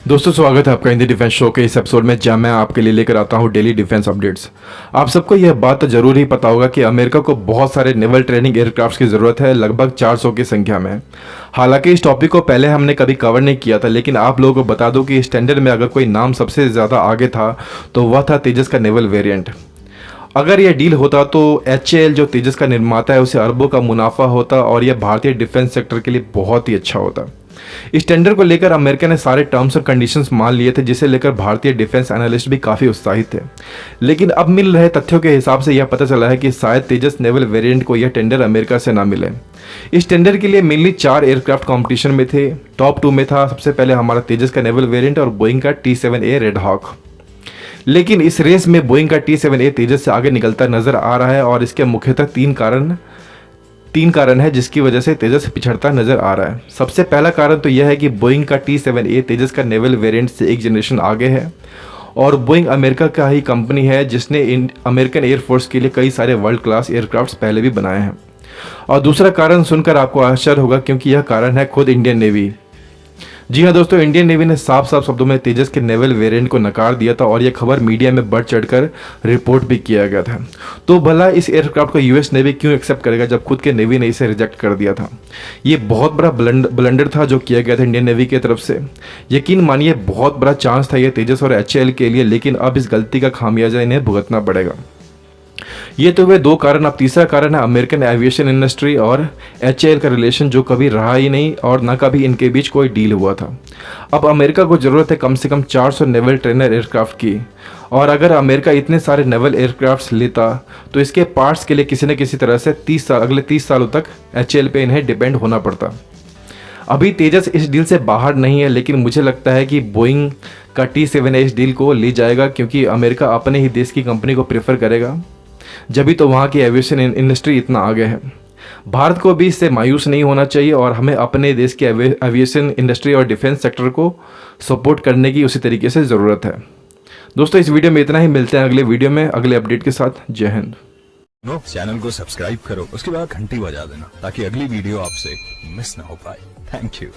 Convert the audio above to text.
दोस्तों, स्वागत है आपका हिंदी डिफेंस शो के इस एपिसोड में, जहां मैं आपके लिए लेकर आता हूं डेली डिफेंस अपडेट्स। आप सबको यह बात तो जरूर ही पता होगा कि अमेरिका को बहुत सारे नेवल ट्रेनिंग एयरक्राफ्ट्स की ज़रूरत है, लगभग 400 की संख्या में। हालांकि इस टॉपिक को पहले हमने कभी कवर नहीं किया था, लेकिन आप लोगों को बता दूं कि इस टेंडर में अगर कोई नाम सबसे ज़्यादा आगे था तो वह था तेजस का नेवल वेरियंट। अगर यह डील होता तो HAL जो तेजस का निर्माता है उसे अरबों का मुनाफा होता और यह भारतीय डिफेंस सेक्टर के लिए बहुत ही अच्छा होता। इस टेंडर को लेकर अमेरिका ने सारे टर्म्स और कंडीशंस मान लिए थे, जिसे लेकर भारतीय डिफेंस एनालिस्ट भी काफ़ी उत्साहित थे। लेकिन अब मिल रहे तथ्यों के हिसाब से यह पता चला है कि शायद तेजस नेवल वेरिएंट को यह टेंडर अमेरिका से ना मिले। इस टेंडर के लिए मेनली 4 एयरक्राफ्ट कंपटीशन में थे। टॉप 2 में था सबसे पहले हमारा तेजस का नेवल वेरिएंट और बोइंग का T-7A रेड हॉक। लेकिन इस रेस में बोइंग का T-7A तेजस से आगे निकलता नजर आ रहा है और इसके मुख्यतः तीन कारण है जिसकी वजह से तेजस पिछड़ता नजर आ रहा है। सबसे पहला कारण तो यह है कि बोइंग का T-7A तेजस का नेवल वेरिएंट से एक जनरेशन आगे है और बोइंग अमेरिका का ही कंपनी है जिसने अमेरिकन एयरफोर्स के लिए कई सारे वर्ल्ड क्लास एयरक्राफ्ट्स पहले भी बनाए हैं। और दूसरा कारण सुनकर आपको आश्चर्य होगा, क्योंकि यह कारण है खुद इंडियन नेवी। जी हाँ दोस्तों, इंडियन नेवी ने साफ साफ शब्दों में तेजस के नेवल वेरिएंट को नकार दिया था और यह खबर मीडिया में बढ़ चढ़कर रिपोर्ट भी किया गया था। तो भला इस एयरक्राफ्ट को यूएस नेवी क्यों एक्सेप्ट करेगा जब खुद के नेवी ने इसे रिजेक्ट कर दिया था। ये बहुत बड़ा ब्लंडर था जो किया गया था इंडियन नेवी की तरफ से। यकीन मानिए बहुत बड़ा चांस था ये तेजस और HAL के लिए, लेकिन अब इस गलती का खामियाजा इन्हें भुगतना पड़ेगा। ये तो वे 2 कारण। अब तीसरा कारण है अमेरिकन एविएशन इंडस्ट्री और HAL का रिलेशन, जो कभी रहा ही नहीं और ना कभी इनके बीच कोई डील हुआ था। अब अमेरिका को ज़रूरत है कम से कम 400 नेवल ट्रेनर एयरक्राफ्ट की, और अगर अमेरिका इतने सारे नेवल एयरक्राफ्ट्स लेता तो इसके पार्ट्स के लिए किसी न किसी तरह से अगले 30 सालों तक HAL पे इन्हें डिपेंड होना पड़ता। अभी तेजस इस डील से बाहर नहीं है, लेकिन मुझे लगता है कि बोइंग का T-7A इस डील को ले जाएगा, क्योंकि अमेरिका अपने ही देश की कंपनी को प्रेफर करेगा, जब भी तो वहाँ की एविएशन इंडस्ट्री इतना आगे है। भारत को भी इससे मायूस नहीं होना चाहिए और हमें अपने देश की एविएशन इंडस्ट्री और डिफेंस सेक्टर को सपोर्ट करने की उसी तरीके से ज़रूरत है। दोस्तों, इस वीडियो में इतना ही। मिलते हैं अगले वीडियो में अगले अपडेट के साथ। जय हिंद। चैनल को सब्सक्राइब करो, उसके बाद घंटी बजा देना ताकि अगली वीडियो आपसे मिस ना हो पाए। Thank you.